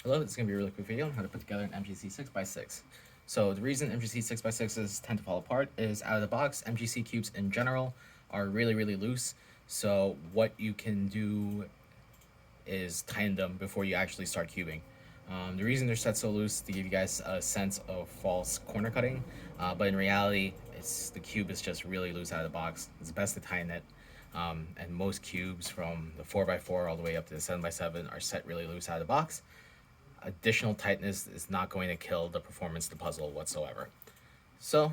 Hello, this is going to be a really quick video on how to put together an MGC 6x6. So the reason MGC 6x6s tend to fall apart is out of the box, MGC cubes in general are really loose. So what you can do is tighten them before you actually start cubing. The reason they're set so loose is to give you guys a sense of false corner cutting, but in reality, the cube is just really loose out of the box. It's best to tighten it. And most cubes from the 4x4 all the way up to the 7x7 are set really loose out of the box. Additional tightness is not going to kill the performance of the puzzle whatsoever. So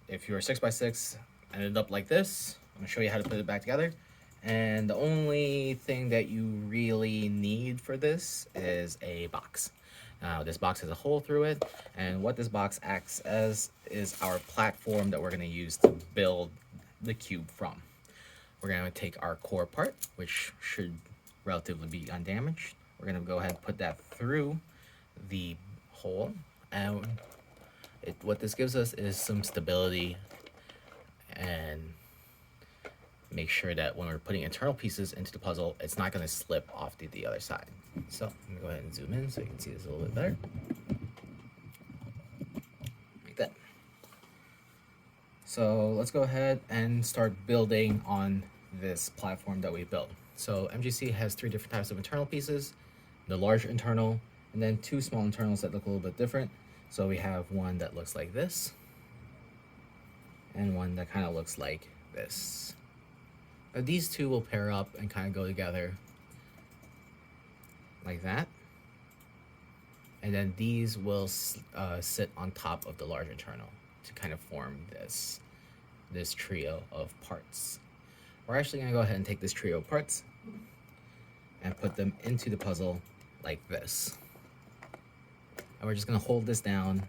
if your 6x6 ended up like this, I'm going to show you how to put it back together. And the only thing that you really need for this is a box. Now this box has a hole through it, and what this box acts as is our platform that we're going to use to build the cube from. We're going to take our core part, which should relatively be undamaged. We're going to go ahead and put that through the hole, and what this gives us is some stability and make sure that when we're putting internal pieces into the puzzle, it's not going to slip off to the other side. So I'm going to go ahead and zoom in so you can see this a little bit better. Like that. So let's go ahead and start building on this platform that we built. So MGC has three different types of internal pieces: the large internal, and then two small internals that look a little bit different. So we have one that looks like this, and one that kind of looks like this. Now these two will pair up and kind of go together like that. And then these will sit on top of the large internal to kind of form this trio of parts. We're actually going to go ahead and take this trio of parts and put them into the puzzle like this. And we're just going to hold this down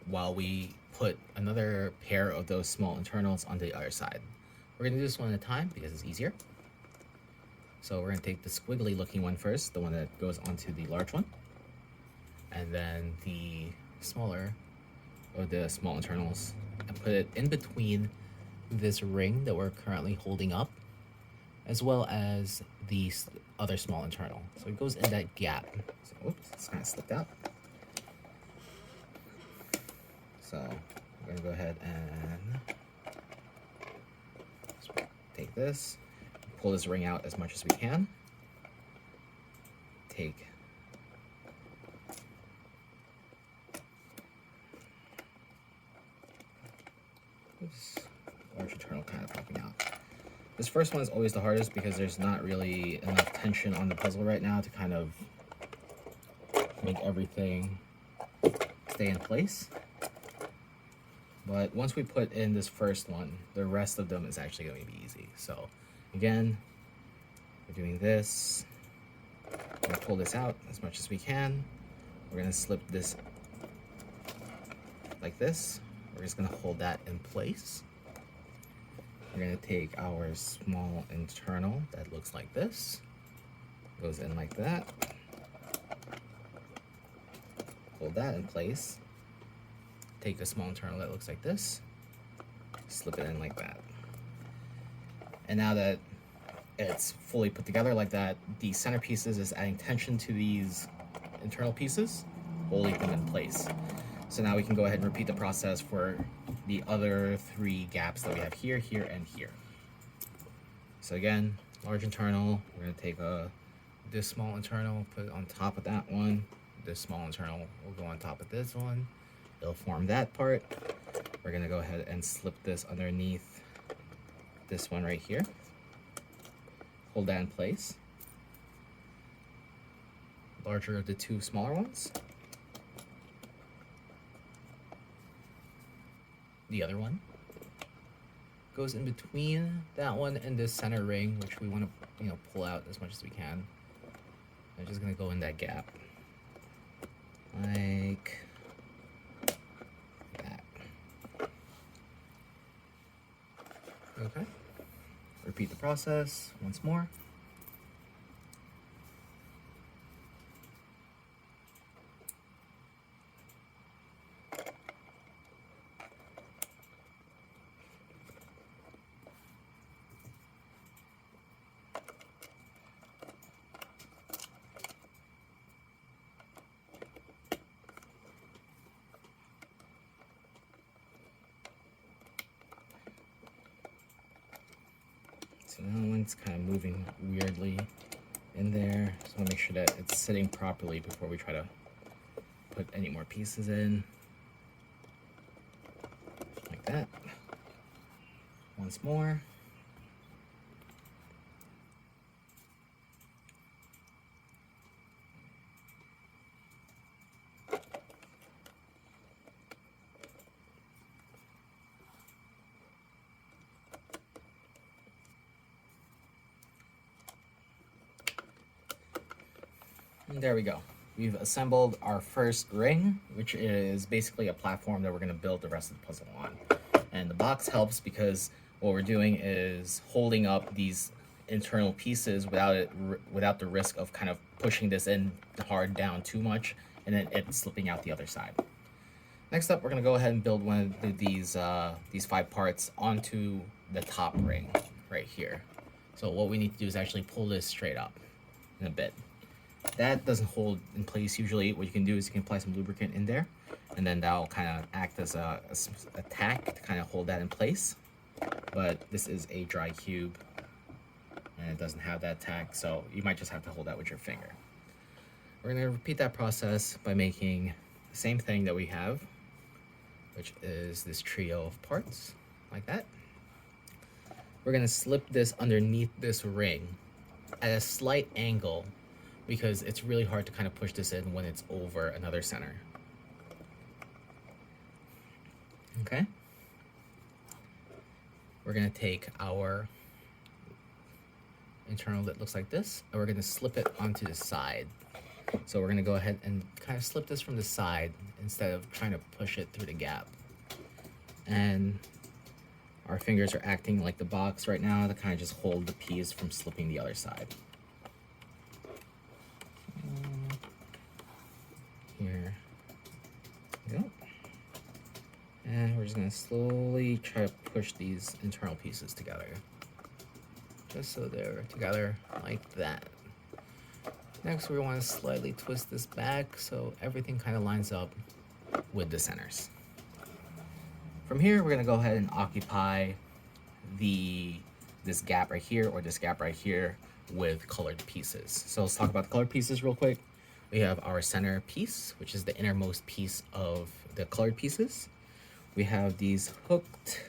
while we put another pair of those small internals on the other side. We're going to do this one at a time because it's easier. So we're going to take the squiggly looking one first, the one that goes onto the large one, and then the smaller, or the small internals, and put it in between this ring that we're currently holding up, as well as the other small internal. So it goes in that gap. So, oops, it's kind of slipped out. So we're going to go ahead and take this, pull this ring out as much as we can. Take large internal kind of popping out. This first one is always the hardest because there's not really enough tension on the puzzle right now to kind of make everything stay in place. But once we put in this first one, the rest of them is actually going to be easy. So again, we're doing this. We're going to pull this out as much as we can. We're going to slip this like this. We're just going to hold that in place. We're going to take our small internal that looks like this. Goes in like that. Hold that in place. Take the small internal that looks like this, slip it in like that. And now that it's fully put together like that, the center pieces is adding tension to these internal pieces, holding them in place. So now we can go ahead and repeat the process for the other three gaps that we have here, here, and here. So again, large internal, we're going to take this small internal, put it on top of that one. This small internal will go on top of this one. It'll form that part. We're going to go ahead and slip this underneath this one right here. Hold that in place. Larger of the two smaller ones. The other one goes in between that one and this center ring, which we want to, pull out as much as we can. I'm just going to go in that gap. Like that. Okay. Repeat the process once more. So that one's kind of moving weirdly in there. So I want to make sure that it's sitting properly before we try to put any more pieces in. Like that. Once more. And there we go. We've assembled our first ring, which is basically a platform that we're going to build the rest of the puzzle on. And the box helps because what we're doing is holding up these internal pieces without the risk of kind of pushing this in hard down too much and then it slipping out the other side. Next up, we're going to go ahead and build one of these 5 parts onto the top ring right here. So what we need to do is actually pull this straight up in a bit. That doesn't hold in place usually. What you can do is you can apply some lubricant in there, and then that'll kind of act as a tack to kind of hold that in place. But this is a dry cube, and it doesn't have that tack, so you might just have to hold that with your finger. We're going to repeat that process by making the same thing that we have, which is this trio of parts, like that. We're going to slip this underneath this ring at a slight angle, because it's really hard to kind of push this in when it's over another center. Okay. We're gonna take our internal that looks like this, and we're gonna slip it onto the side. So we're gonna go ahead and kind of slip this from the side instead of trying to push it through the gap. And our fingers are acting like the box right now to kind of just hold the piece from slipping the other side. Here we go. And we're just gonna slowly try to push these internal pieces together. Just so they're together like that. Next, we want to slightly twist this back so everything kind of lines up with the centers. From here, we're gonna go ahead and occupy this gap right here or this gap right here with colored pieces. So let's talk about the colored pieces real quick. We have our center piece, which is the innermost piece of the colored pieces. We have these hooked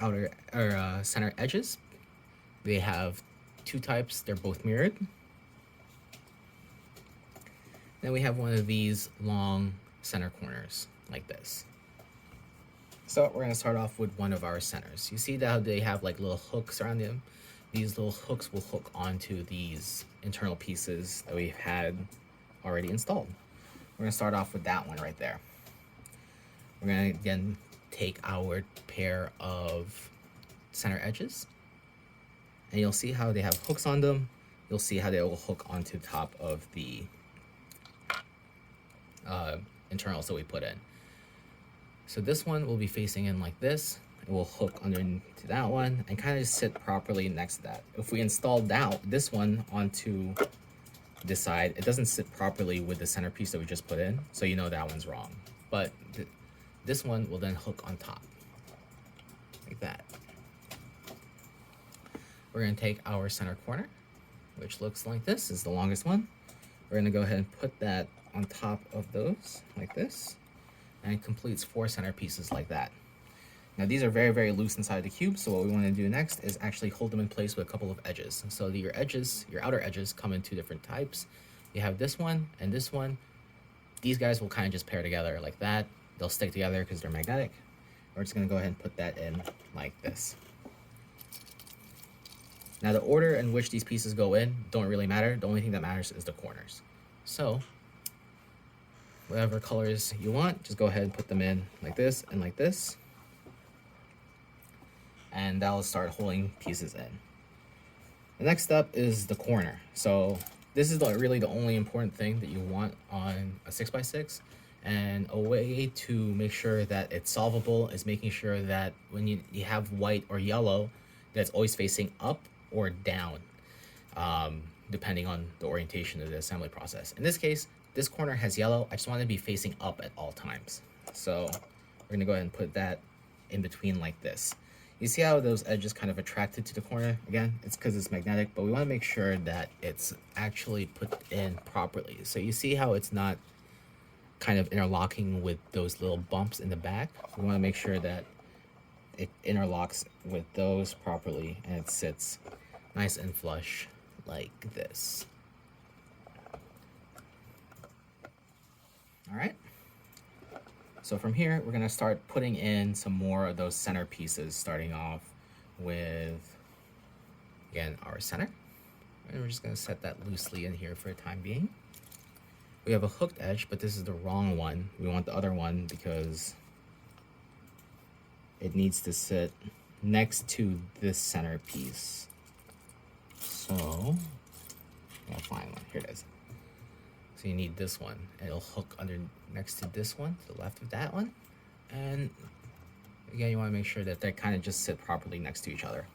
outer or center edges. They have 2 types. They're both mirrored. Then we have one of these long center corners like this. So we're gonna start off with one of our centers. You see that they have like little hooks around them. These little hooks will hook onto these internal pieces that we've had already installed. We're gonna start off with that one right there. We're gonna again take our pair of center edges, and you'll see how they have hooks on them. You'll see how they will hook onto top of the internals that we put in. So this one will be facing in like this. It will hook underneath that one and kind of sit properly next to that. If we install this one onto this side, it doesn't sit properly with the centerpiece that we just put in, so you know that one's wrong. But this one will then hook on top, like that. We're gonna take our center corner, which looks like this, is the longest one. We're gonna go ahead and put that on top of those, like this, and it completes 4 center pieces like that. Now these are very, very loose inside the cube, so what we want to do next is actually hold them in place with a couple of edges. So your edges, your outer edges, come in 2 different types. You have this one and this one. These guys will kind of just pair together like that. They'll stick together because they're magnetic. We're just going to go ahead and put that in like this. Now the order in which these pieces go in don't really matter. The only thing that matters is the corners. So whatever colors you want, just go ahead and put them in like this and like this. And that'll start holding pieces in. The next step is the corner. So this is really the only important thing that you want on a 6x6, and a way to make sure that it's solvable is making sure that when you have white or yellow, that's always facing up or down, depending on the orientation of the assembly process. In this case, this corner has yellow. I just want it to be facing up at all times. So we're gonna go ahead and put that in between like this. You see how those edges kind of attracted to the corner? Again, it's because it's magnetic, but we want to make sure that it's actually put in properly. So you see how it's not kind of interlocking with those little bumps in the back? We want to make sure that it interlocks with those properly and it sits nice and flush like this. All right. So from here, we're gonna start putting in some more of those center pieces, starting off with, again, our center. And we're just gonna set that loosely in here for the time being. We have a hooked edge, but this is the wrong one. We want the other one because it needs to sit next to this center piece. So, I'll find one, here it is. So you need this one, and it'll hook under next to this one, to the left of that one. And again, you wanna make sure that they kind of just sit properly next to each other.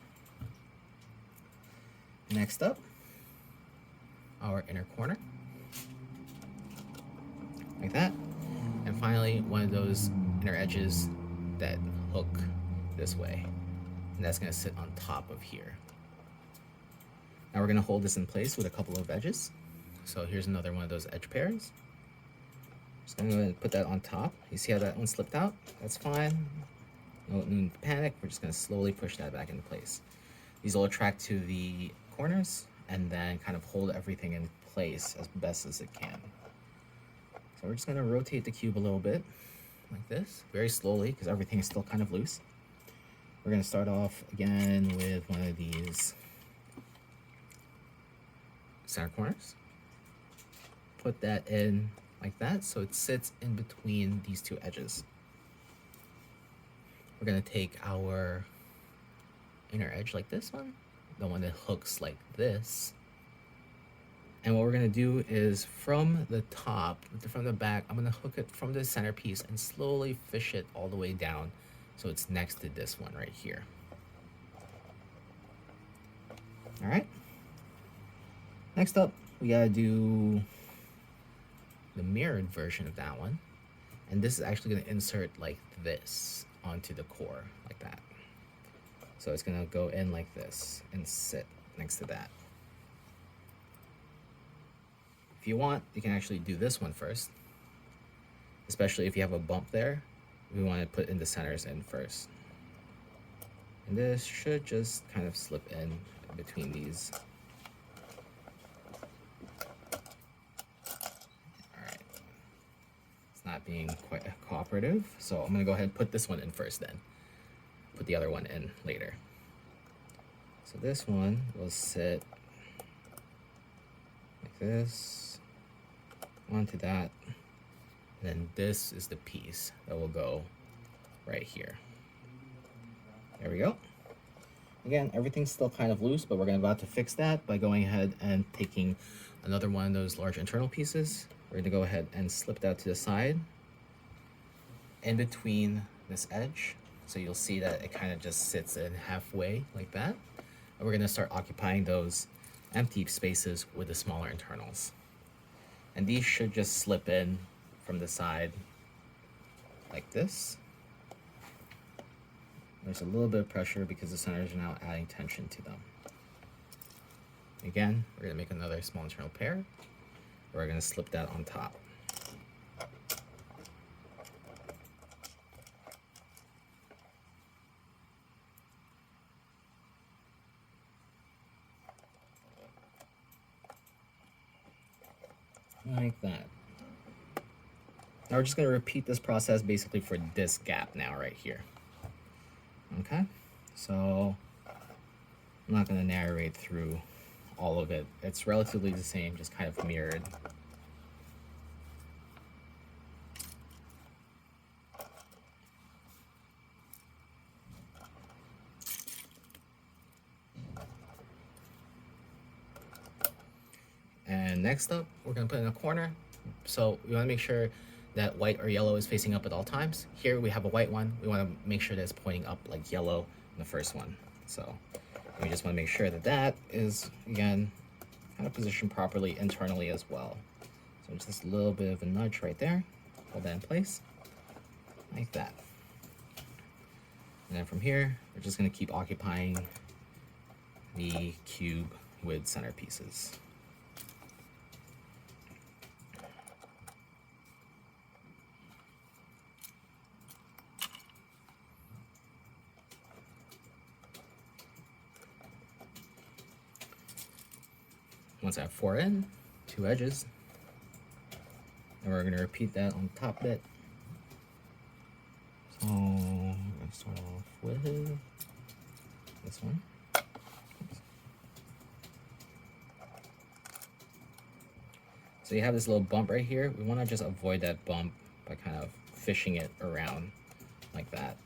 Next up, our inner corner, like that. And finally, one of those inner edges that hook this way. And that's gonna sit on top of here. Now we're gonna hold this in place with a couple of edges. So here's another one of those edge pairs. Just gonna go ahead and put that on top. You see how that one slipped out? That's fine. No need to panic. We're just gonna slowly push that back into place. These will attract to the corners and then kind of hold everything in place as best as it can. So we're just gonna rotate the cube a little bit, like this, very slowly, because everything is still kind of loose. We're gonna start off again with one of these center corners. Put that in like that, so it sits in between these two edges. We're gonna take our inner edge like this one, the one that hooks like this. And what we're gonna do is from the top, from the back, I'm gonna hook it from the center piece and slowly fish it all the way down so it's next to this one right here. All right. Next up, we gotta do the mirrored version of that one. And this is actually gonna insert like this onto the core, like that. So it's gonna go in like this and sit next to that. If you want, you can actually do this one first, especially if you have a bump there. We want to put in the centers in first. And this should just kind of slip in between these. All right. It's not being quite cooperative, so I'm gonna go ahead and put this one in first then. Put the other one in later. So this one will sit like this onto that, and then this is the piece that will go right here. There we go. Again, everything's still kind of loose, but we're about to fix that by going ahead and taking another one of those large internal pieces. We're gonna go ahead and slip that to the side in between this edge. So you'll see that it kind of just sits in halfway like that. And we're gonna start occupying those empty spaces with the smaller internals. And these should just slip in from the side like this. There's a little bit of pressure because the centers are now adding tension to them. Again, we're gonna make another small internal pair. We're gonna slip that on top. Like that. Now we're just going to repeat this process basically for this gap now right here. Okay, so I'm not going to narrate through all of it. It's relatively the same, just kind of mirrored. And next up, we're gonna put in a corner. So we wanna make sure that white or yellow is facing up at all times. Here we have a white one. We wanna make sure that it's pointing up like yellow in the first one. So we just wanna make sure that that is, again, kind of positioned properly internally as well. So just a little bit of a nudge right there. Hold that in place, like that. And then from here, we're just gonna keep occupying the cube with center pieces. Once I have 4 in, 2 edges, and we're gonna repeat that on the top bit. So I'm gonna start off with this one. So you have this little bump right here. We want to just avoid that bump by kind of fishing it around like that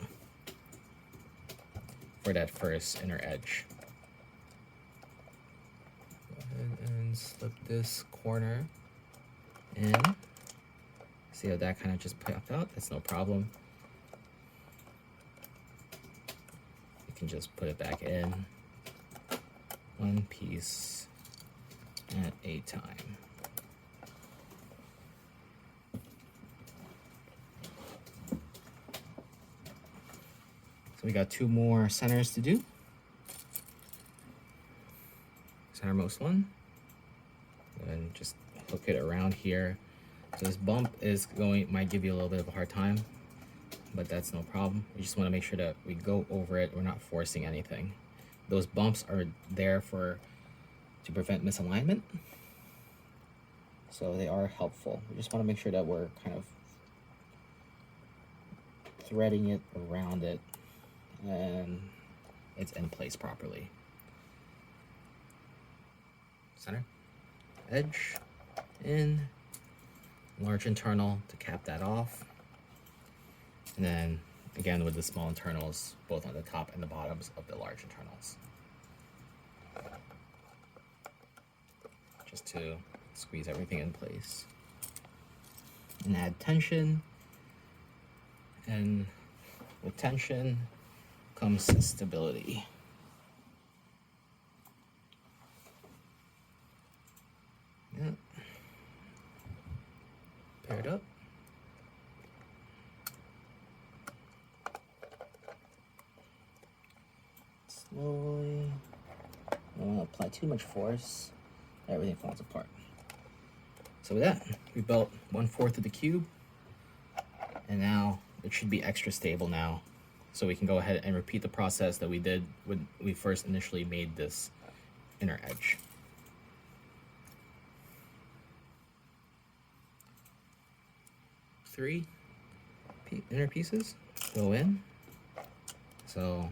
for that first inner edge. Go ahead and slip this corner in. See how that kind of just popped out? That's no problem. You can just put it back in, one piece at a time. So we got 2 more centers to do. Centermost one, and just hook it around here. So this bump might give you a little bit of a hard time, but that's no problem. We just want to make sure that we go over it. We're not forcing anything. Those bumps are there to prevent misalignment, so they are helpful. We just want to make sure that we're kind of threading it around it and it's in place properly. Center, edge, in, large internal to cap that off, and then again with the small internals both on the top and the bottoms of the large internals, just to squeeze everything in place and add tension. And with tension comes stability. Yeah. Pair it up. Slowly. I don't want to apply too much force. Everything falls apart. So with that, we built 1/4 of the cube, and now it should be extra stable now. So we can go ahead and repeat the process that we did when we first initially made this inner edge. Three inner pieces go in. So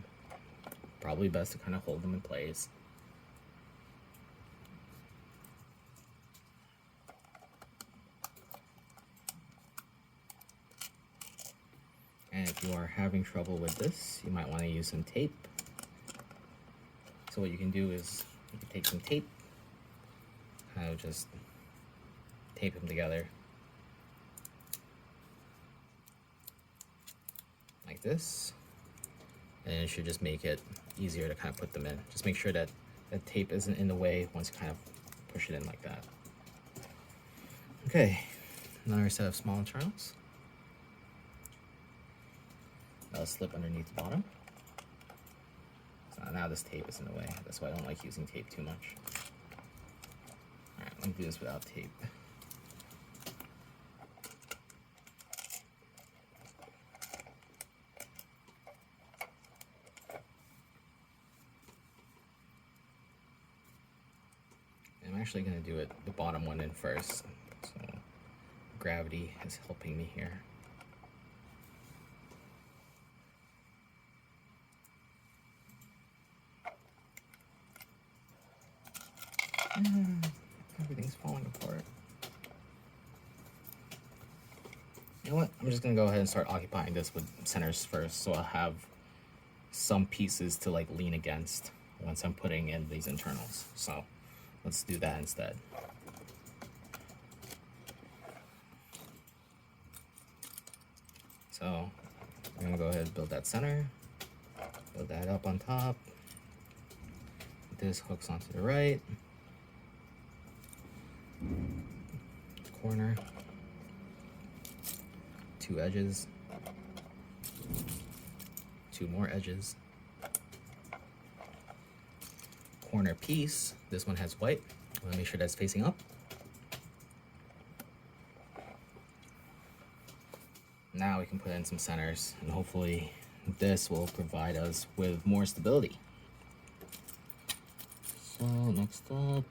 probably best to kind of hold them in place. And if you are having trouble with this, you might want to use some tape. So what you can do is you can take some tape, kind of just tape them together like this, and it should just make it easier to kind of put them in. Just make sure that the tape isn't in the way once you kind of push it in like that. Okay, another set of small internals. I'll slip underneath the bottom. So now this tape is in the way. That's why I don't like using tape too much. Alright, let me do this without tape. I'm actually going to do the bottom one in first. So gravity is helping me here. Everything's falling apart. You know what? I'm just gonna go ahead and start occupying this with centers first, so I'll have some pieces to like lean against once I'm putting in these internals. So let's do that instead. So I'm gonna go ahead and build that center, build that up on top. This hooks onto the right corner, 2 edges, 2 more edges. Corner piece, this one has white. I'm gonna make sure that's facing up. Now we can put in some centers, and hopefully this will provide us with more stability. So next up,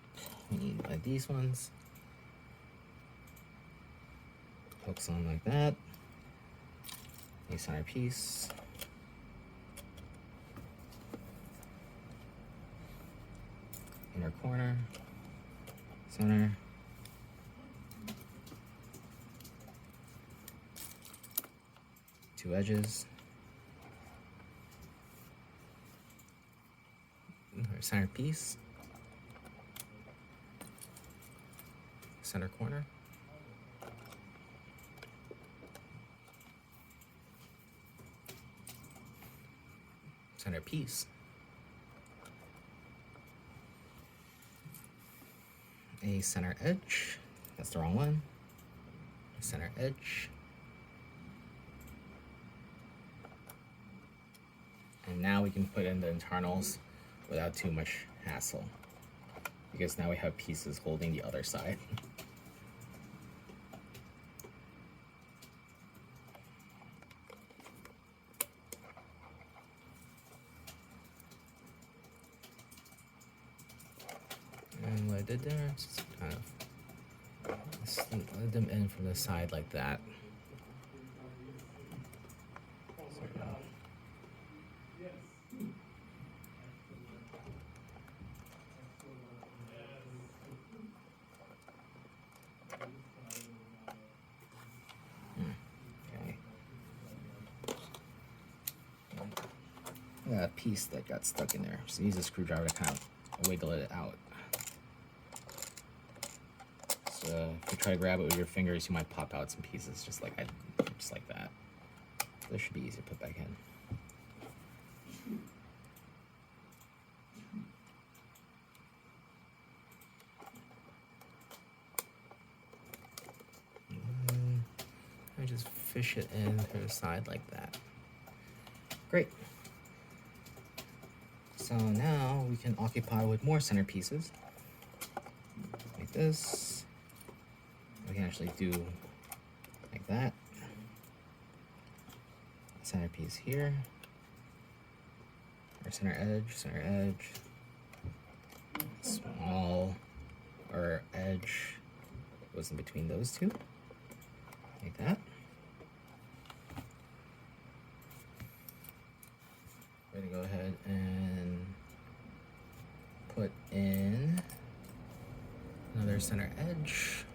we need like these ones. Hooks on like that. A center piece. Inner corner, center. Two edges. Our center piece. Center corner. Center piece. A center edge. That's the wrong one. Center edge. And now we can put in the internals without too much hassle, because now we have pieces holding the other side. And what I did there, just kind of slid them in from the side like that. Okay. That piece that got stuck in there. So use a screwdriver to kind of wiggle it out. So if you try to grab it with your fingers, you might pop out some pieces, just like that. This should be easy to put back in. I just fish it in to the side like that. Great. So now we can occupy with more center pieces, like this. We can actually do like that. Center piece here. Our center edge. Small or edge goes in between those two, like that. We're gonna go ahead and put in another center edge.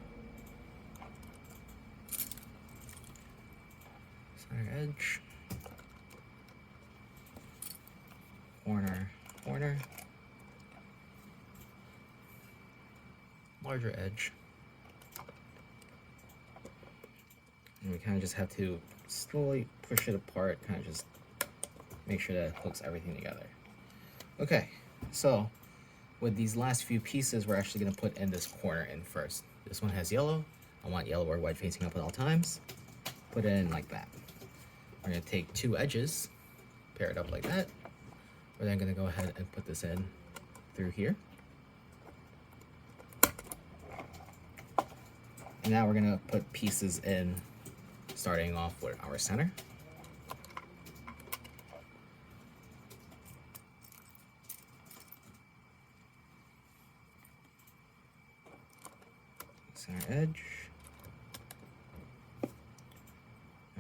Center edge. Corner. Larger edge. And we kind of just have to slowly push it apart, kind of just make sure that it hooks everything together. Okay, so with these last few pieces, we're actually going to put in this corner in first. This one has yellow. I want yellow or white facing up at all times. Put it in like that. We're going to take 2 edges, pair it up like that. We're then going to go ahead and put this in through here. And now we're going to put pieces in, starting off with our center. Center edge. And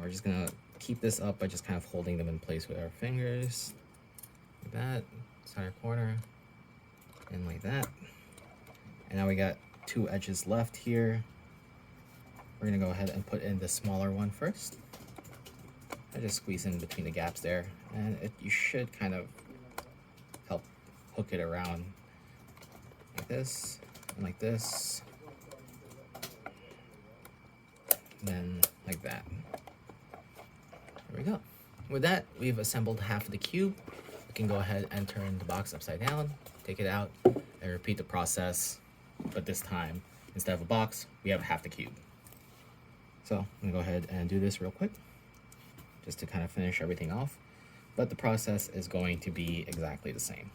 we're just going to keep this up by just kind of holding them in place with our fingers. Like that. Center corner. And like that. And now we got 2 edges left here. We're going to go ahead and put in the smaller one first. I just squeeze in between the gaps there. And you should kind of help hook it around like this and like this. Then like that. There we go. With that, we've assembled half of the cube. We can go ahead and turn the box upside down, take it out, and repeat the process, but this time, instead of a box, we have half the cube. So I'm gonna go ahead and do this real quick, just to kind of finish everything off. but the process is going to be exactly the same.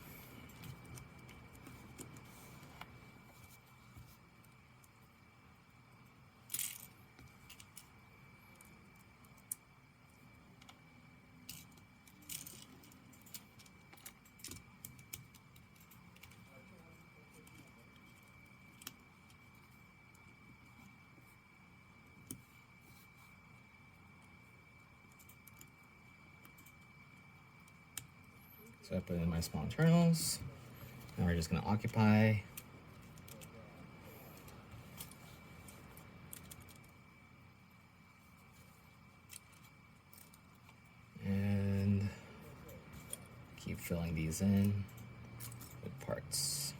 So I put in my small internals. Now we're just going to occupy. And keep filling these in with parts.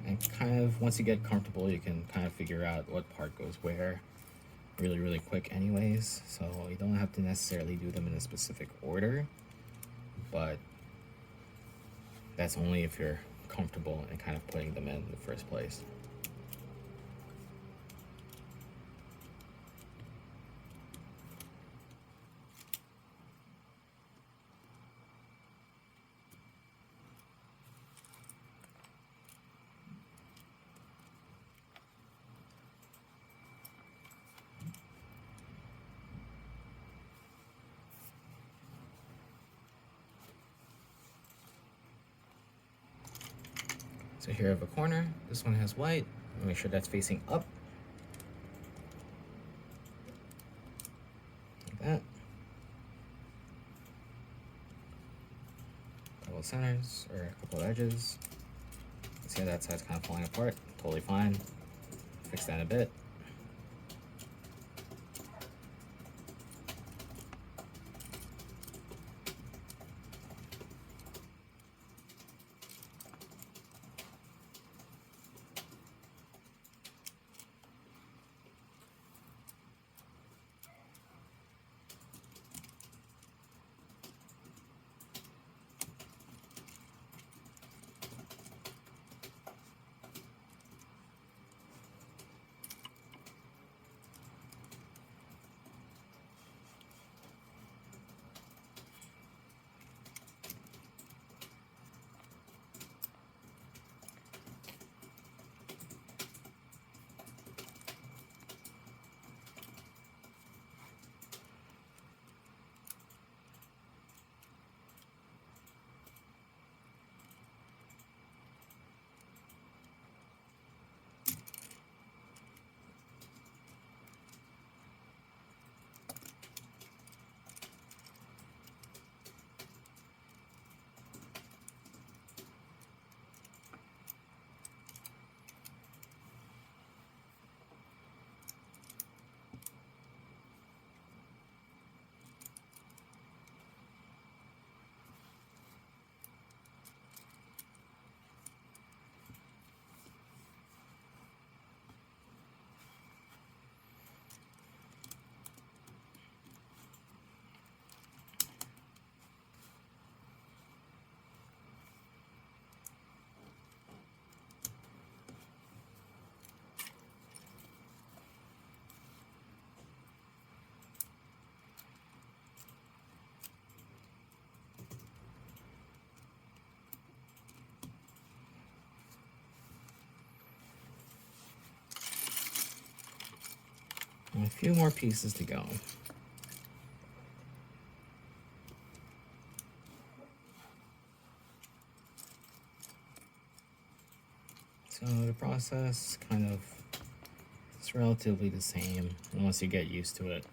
And kind of, once you get comfortable, you can kind of figure out what part goes where really quick anyways. So you don't have to necessarily do them in a specific order, but that's only if you're comfortable in kind of putting them in the first place. So here I have a corner. This one has white. Make sure that's facing up. Like that. A couple of centers, or a couple of edges. See how that side's kind of falling apart? Totally fine. Fix that in a bit. And a few more pieces to go. So the process kind of is relatively the same. And once you get used to it,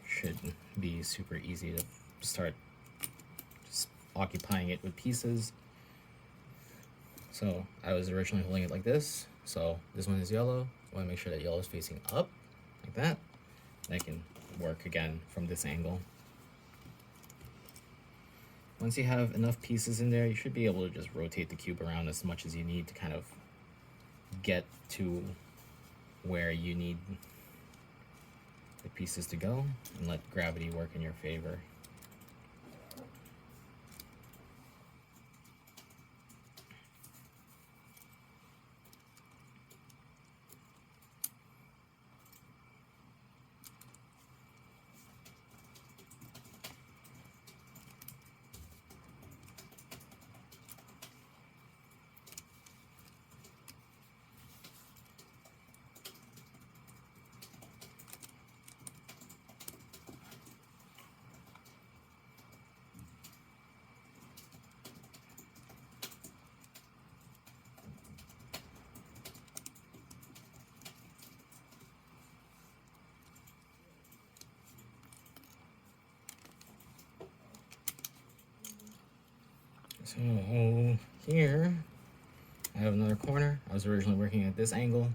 should be super easy to start just occupying it with pieces. So I was originally holding it like this. So this one is yellow. I want to make sure that yellow is facing up, like that. And I can work again from this angle. Once you have enough pieces in there, you should be able to just rotate the cube around as much as you need to kind of get to where you need the pieces to go and let gravity work in your favor. So here I have another corner. I was originally working at this angle,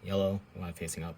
yellow, one facing up.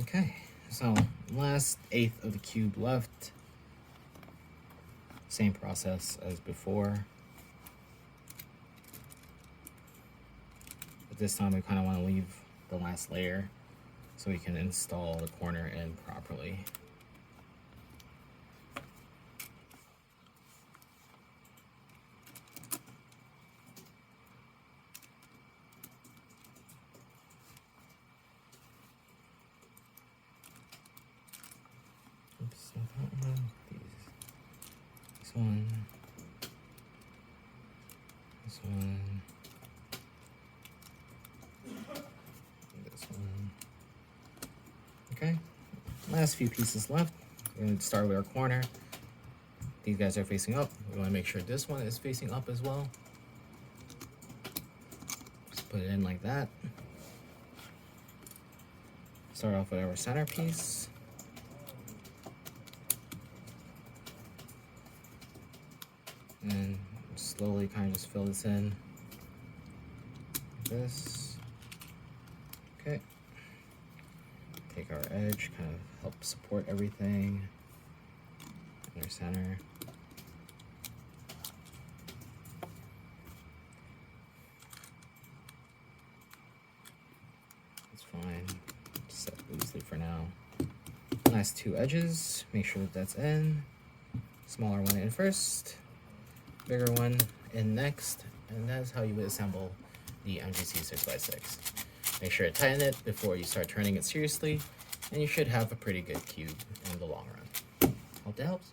Okay, so last eighth of the cube left. Same process as before. But this time we kind of want to leave the last layer so we can install the corner in properly. Oops, not that one. This one. This one. This one. Okay. Last few pieces left. We're going to start with our corner. These guys are facing up. We want to make sure this one is facing up as well. Just put it in like that. Start off with our centerpiece. And slowly kind of just fill this in. Like this. Okay. Take our edge, kind of help support everything in our center. It's fine. Set loosely for now. Last two edges, make sure that that's in. Smaller one in first. Bigger one in next, and that's how you would assemble the MGC 6x6. Make sure to tighten it before you start turning it seriously, and you should have a pretty good cube in the long run. Hope that helps.